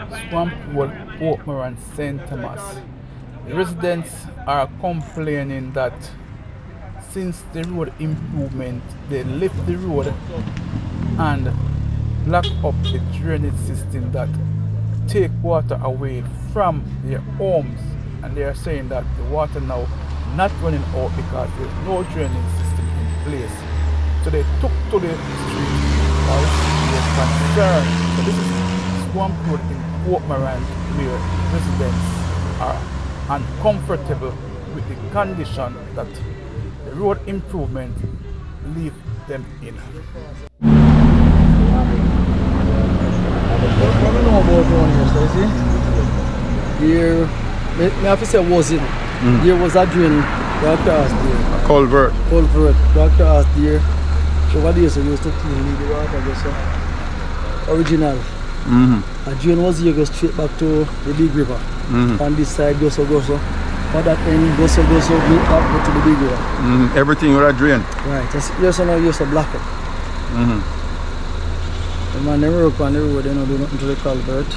Swamp Pool, Port Morant, St. Thomas. The residents are complaining that since the road improvement, they lift the road and block up the drainage system that take water away from their homes, and they are saying that the water now not running out because there's no drainage system in place. So they took to the street for their concern. So this is Swamp Road in Port Morant where residents are uncomfortable with the condition that the road improvement leave them in. What we know about one here, so you see? Here, me have to say was it. Here was a drain broadcast there. Culvert. Culvert broadcast there. Over there, so we used to clean the water, just so. Original. A drain was here, go straight back to the big river. On this side, go so. For that end, go so, meet back go to the big river. Everything with a drain. Right, yes, so now you used to block it. The man never work on the road, they don't do nothing to the culvert.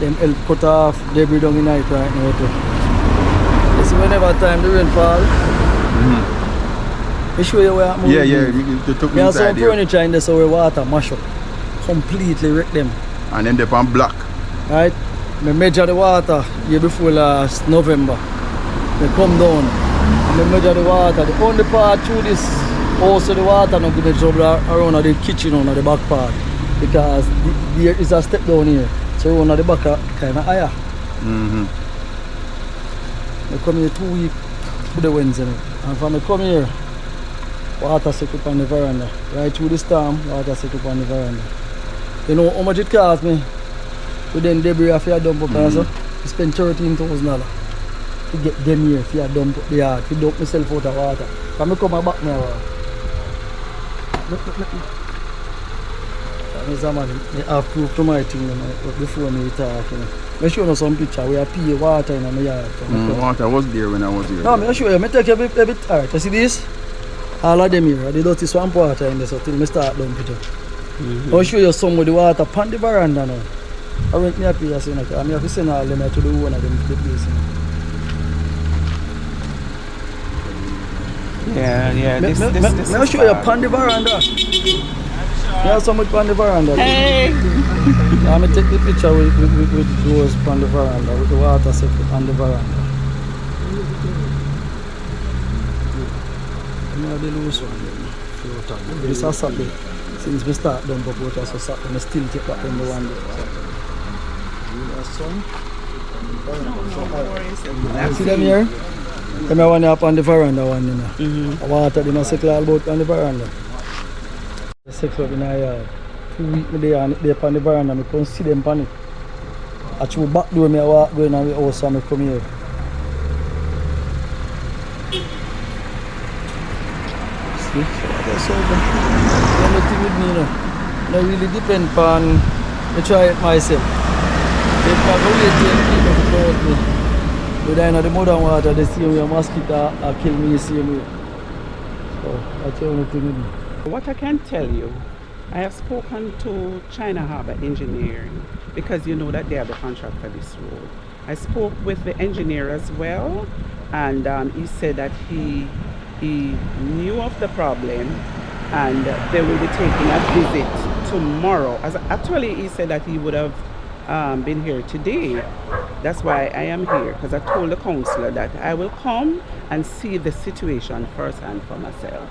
Them help cut off debris down in night right now too. You see whenever time the rain fall, I show you where I'm moving. Yeah, you took me There are some inside here. furniture in there so where water mash up. Completely wreck them. And then they on block. Right? I measure the water year before last November. They come down and they measure the water. The only part through this also the water not going to trouble around the kitchen on the back part because there is a step down here. So around the back kind of higher. I come here 2 weeks to the Wednesday. And from I come here, water set up on the veranda. Right through the storm, water set up on the veranda. You know how much it cost me? With them debris if you dump up and so, I spend $13,000 to get them here if you dump up the yard, to dump myself out of water. Come I come back now. Look. That is a man, I have proof to my thing before me talk. You know. I show you some picture where I pee water in my yard. Water was there when I was here. No, I show you, I take a bit alright. You see this? All of them here, the dirty swamp water in this until I start dump it up. I'll show you some of the water on the veranda now. I rent me a place, you know, I have to send all them to the owner of them to the place. You know. Yeah. This I'll show you on the veranda. You have so much on the veranda. Hey! I'm going to take the picture with those on the veranda, with the water set on the veranda. You know the loose one. This is Saturday. Since we start dump up water, so Saturday, I still take back on the one day. See them here? Them one up on the veranda one, you know. The water, they must settle all about on the veranda. They settle up in our yard. 2 weeks there and they on the veranda, I come see them on it. I through back door, I walk going on the house and I come here. See? That's over. Anything with me, you know. It really depend on I try it myself. If I go wait till people to come with me, but I know the modern water, the same way a mosquito kill me the same way. So that's the only thing with me. What I can tell you, I have spoken to China Harbour Engineering because you know that they are the contract for this road. I spoke with the engineer as well, and he said that he knew of the problem and they will be taking a visit tomorrow. Actually, he said that he would have been here today. That's why I am here, because I told the councillor that I will come and see the situation firsthand for myself.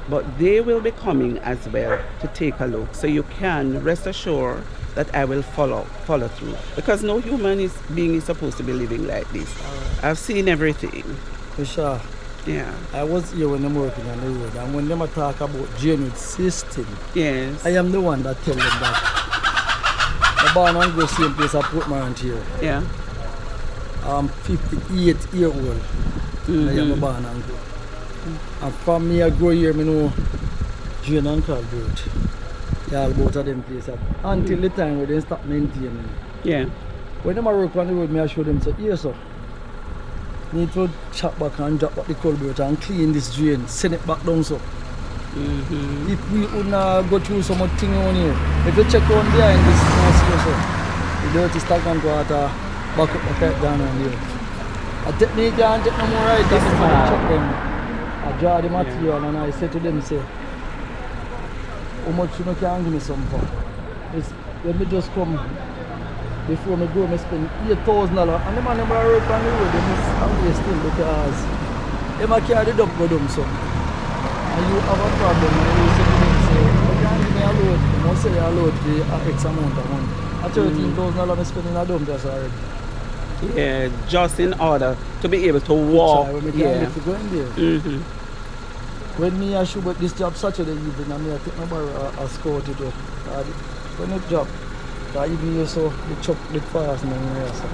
But they will be coming as well to take a look, so you can rest assured that I will follow through, because no human being is supposed to be living like this. I've seen everything. For sure. Yeah. I was here when I'm working on the road, and when they talk about drainage system, yes, I am the one that tell them that. I'm born and go same place I put my aunt here. Yeah. I'm 58-year-old. I am a born and go. And from me I grow here, I know drain and culvert. Yeah, all both of them places. Until the time when they stop maintaining. Yeah. When they work on the road, I show them, say, here, sir. Need to chop back and drop back the culvert and clean this drain, send it back down, so. If we would not go through so much thing on here, if you check on behind this, so the dirty stagnant water back up the pipe down and there. I take me can't take no more right This and far. check them. I draw the material and I say to them, say, how much you can give me some for? It's, when me just come, before me go, me spend $8,000 and the man never work on the road, them is angry still because them a carry the dump go dump some. And you have a problem and you say to them, say, you can't give me a load, you must say a load for X amount of money. At $13,000 me spending a dump just already. Yeah, just in order to be able to walk. When me can't Yeah. get to go in there. When me I shoot up this job Saturday evening and me I take my bar a scout it up. When it job, that even you so the chop the fast and then so.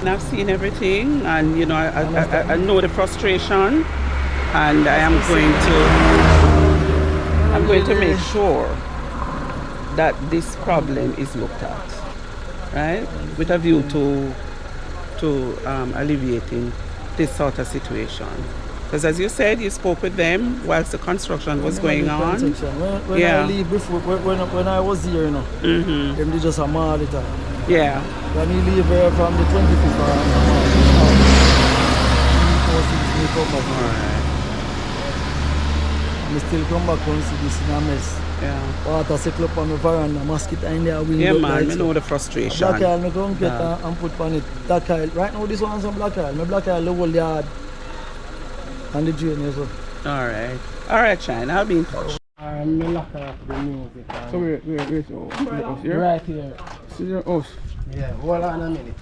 And I've seen everything, and you know, I know the frustration, and I'm going to make sure that this problem is looked at, right, with a view to alleviating this sort of situation. Because as you said, you spoke with them whilst the construction was going on. When Yeah. I leave before, when I was here, you know, them did just a mad it up. Yeah. When we leave here from the 25th of March, we come back. And we still come back and see this in a mess. Yeah. Water settle up on the veranda, mosquito in there, window. Yeah, man, I lights know up. the frustration. Black oil, I come get and put on it. Black oil. Right now, this one's some black oil. My black oil, the whole yard. And the drain is up. All right, Shine, I'll be in touch. I'm the locker of the music. So wait, so the house here? Right here. This is your house. Yeah, hold on a minute.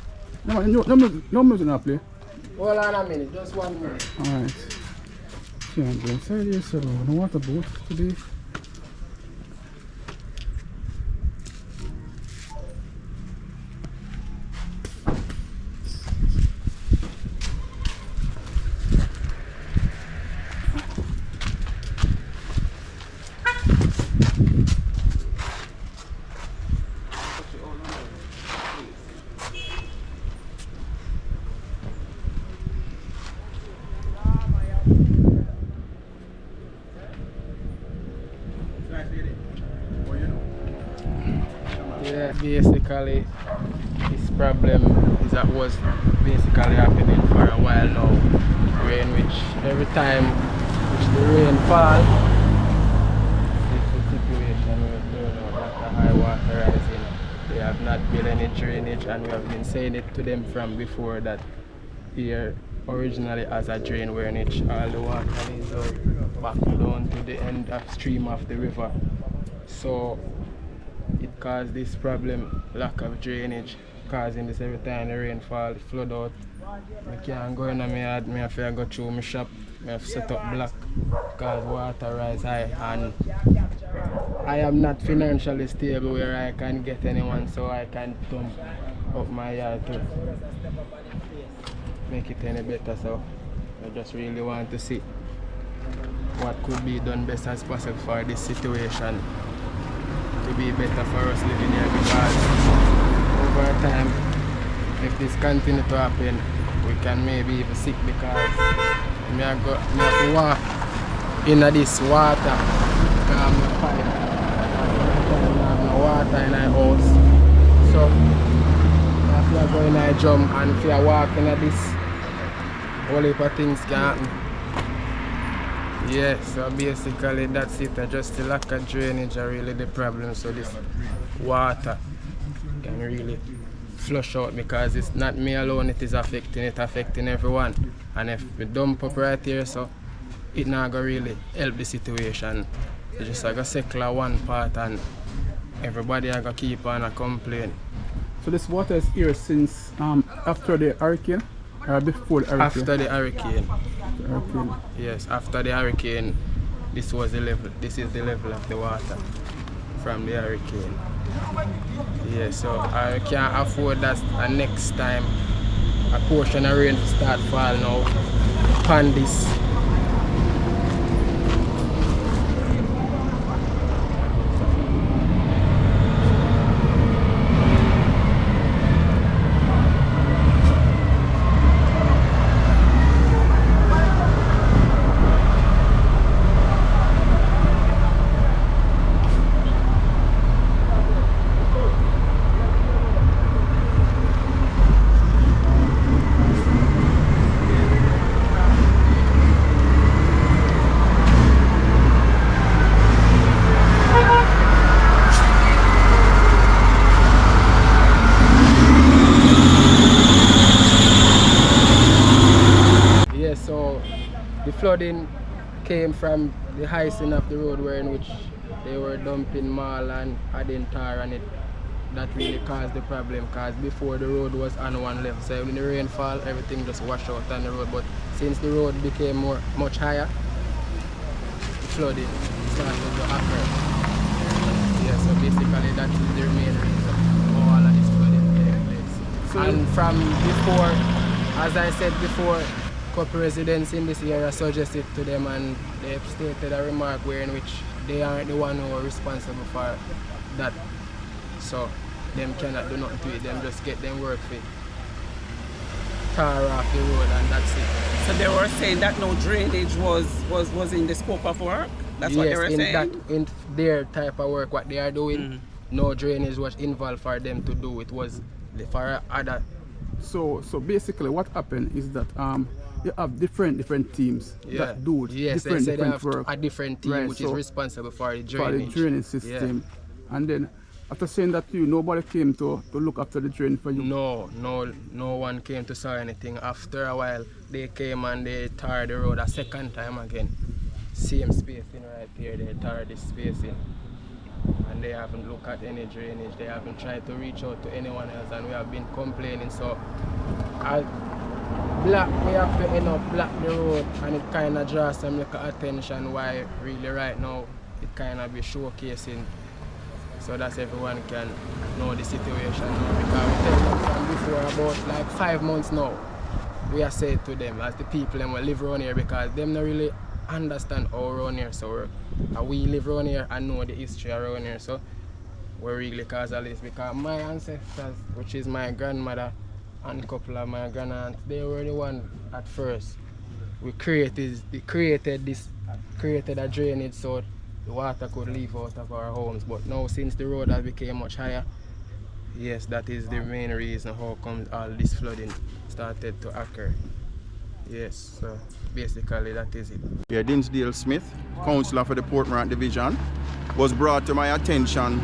No music not play. Hold on a minute, just 1 minute. Alright. Can't go inside here, so no water boat today. Yeah, basically, this problem is that was basically happening for a while now. Rain which every time which the rain fall, it's a situation where you know that the high water rising. They have not built any drainage, and we have been saying it to them from before that here originally as a drain where all the water is out back down to the end of stream of the river. So it caused this problem, lack of drainage, causing this every time the rain fall, it flood out. I can't go in my yard, I have to go through my shop, I have to set up block because water rise high, and I am not financially stable where I can get anyone so I can dump up my yard to make it any better. So I just really want to see what could be done best as possible for this situation to be better for us living here, because over time, if this continue to happen, we can maybe even sick, because me have to walk in this water because I'm no pipe. I have no water in my house. So if you go in a jump and if you walk in this, all heap of things can happen. Yeah, so basically that's it. Just the lack of drainage are really the problem. So this water can really flush out, because it's not me alone it is affecting everyone. And if we dump up right here, so it not gonna really help the situation. It's just like a circle one part and everybody are gonna keep on a complain. So this water is here since after the hurricane or before the hurricane? After the hurricane. The hurricane. Yes, after the hurricane, this was the level. This is the level of the water from the hurricane. Yeah, so I can't afford that. And next time a portion of rain start fall now upon this. flooding came from the icing of the road where in which they were dumping mall and adding tar on it. That really caused the problem, because before the road was on one level, so when the rainfall everything just washed out on the road, but since the road became much higher, the flooding started to occur. Yeah, so basically that is the main reason for all of this flooding taking place. So and from before, as I said before, couple residents in this area suggested to them, and they stated a remark where in which they aren't the one who are responsible for that. So them cannot do nothing to it, them just get them work for tar off the road and that's it. So they were saying that no drainage was in the scope of work? That's what they were saying? In their type of work, what they are doing, no drainage was involved for them to do. It was for other. So basically what happened is that you have different teams that do different work. A different team, right, which is responsible for the drainage. For the drainage system. Yeah. And then after saying that to you, nobody came to look after the drain for you? No one came to saw anything. After a while, they came and they tarred the road a second time again. Same spacing right here, they tarred this spacing. And they haven't looked at any drainage, they haven't tried to reach out to anyone else, and we have been complaining. So we have to end up block the road, and it kind of draws some little attention why really right now it kind of be showcasing, so that everyone can know the situation now. Because we tell them from before, about like 5 months now, we are saying to them as the people them will live around here, because them not really understand how around here so work. And we live around here and know the history around here, so we really cause all this. Because my ancestors, which is my grandmother and a couple of my grandaunt, they were the one at first. We created a drainage so the water could leave out of our homes. But now since the road has become much higher, yes, that is the main reason how come all this flooding started to occur. Yes, so basically that is it. Yeah, Dinsdale Smith, councillor for the Port Morant Division, was brought to my attention.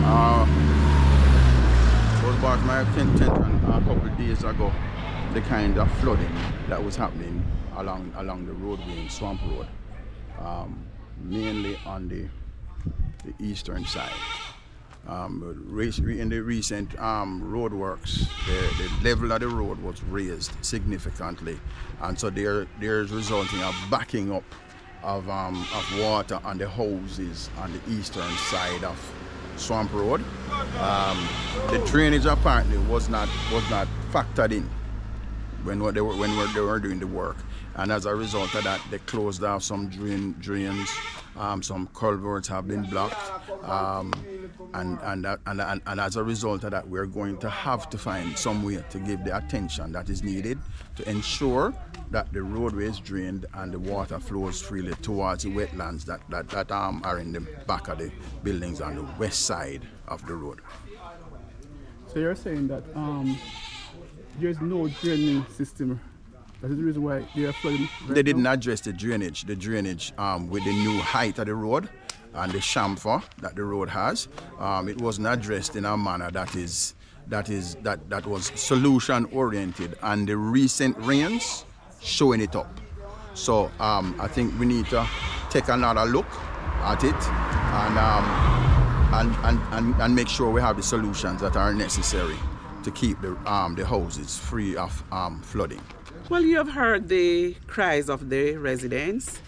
A couple of days ago, the kind of flooding that was happening along the roadway in Swamp Road, mainly on the eastern side. In the recent road works, the level of the road was raised significantly, and so there's resulting a backing up of water on the houses on the eastern side of Swamp Road. The drainage apparently was not factored in when they were doing the work, and as a result of that, they closed off some drains. Some culverts have been blocked, and as a result of that, we're going to have to find some way to give the attention that is needed to ensure that the roadway is drained and the water flows freely towards the wetlands that are in the back of the buildings on the west side of the road. So you're saying that there's no draining system. That is the reason why they are flooding. They didn't address the drainage with the new height of the road and the chamfer that the road has. It wasn't addressed in a manner that was solution oriented, and the recent rains showing it up. So I think we need to take another look at it and make sure we have the solutions that are necessary to keep the houses free of flooding. Well, you have heard the cries of the residents.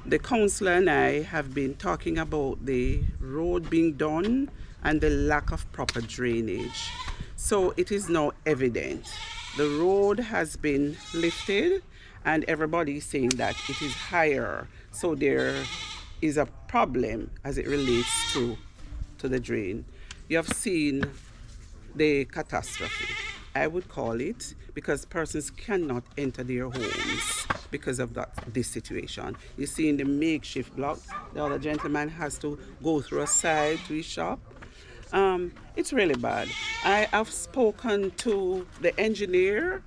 The councillor and I have been talking about the road being done and the lack of proper drainage. So it is now evident. The road has been lifted and everybody is saying that it is higher. So there is a problem as it relates to the drain. You have seen the catastrophe, I would call it, because persons cannot enter their homes because of this situation. You see in the makeshift block, the other gentleman has to go through a side to his shop. It's really bad. I have spoken to the engineer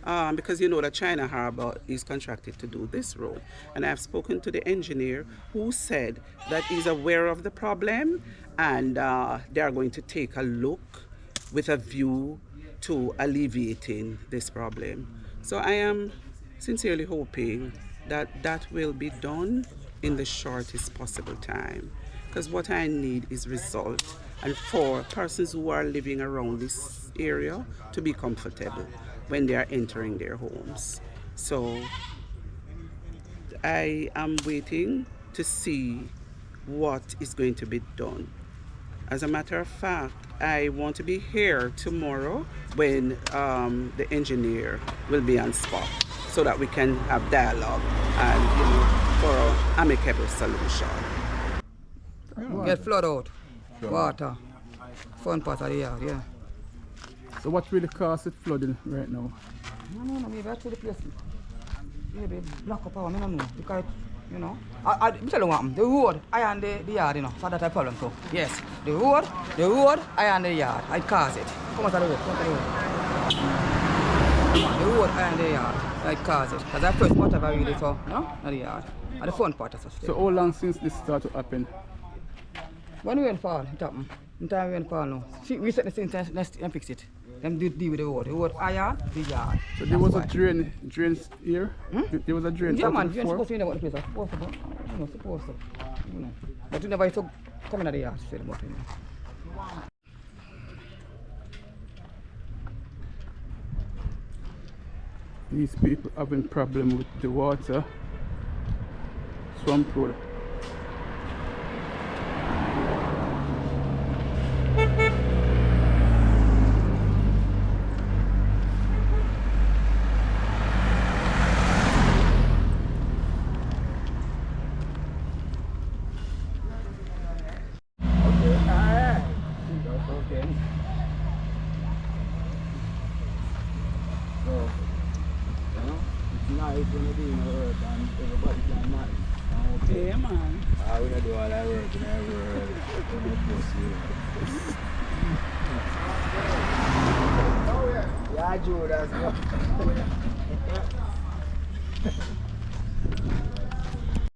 because you know that China Harbour is contracted to do this road. And I've spoken to the engineer who said that he's aware of the problem and they are going to take a look with a view to alleviating this problem. So I am sincerely hoping that that will be done in the shortest possible time. Because what I need is result, and for persons who are living around this area to be comfortable when they are entering their homes. So I am waiting to see what is going to be done. As a matter of fact, I want to be here tomorrow when the engineer will be on spot so that we can have dialogue and, for an amicable solution. Get flood out, water, front part of the yard, yeah. So what really caused it flooding right now? No, maybe I told the place. Maybe block up our, I don't know, because, I tell you what, the road, I and the yard, so that's a problem too. Yes, the road, I and the yard, I cause it. Come out of the road, come out of the road. The road, I and the yard, I cause it. Because I first whatever really so, not the yard. At the front part of the So how long since this started to happen? When rain fall, it happen. In time rain fall now. See, we set the thing and fix it. Them deal with the road. The road higher, the yard. So there was a drain here? There was a drain Yeah, out man, you're before? supposed to know about the place. Supposed to. But you never used to come in the yard, say about it. These people having problem with the water. Swamp road. Yeah, man. I will do all that work in the world. Yeah, Joe, that's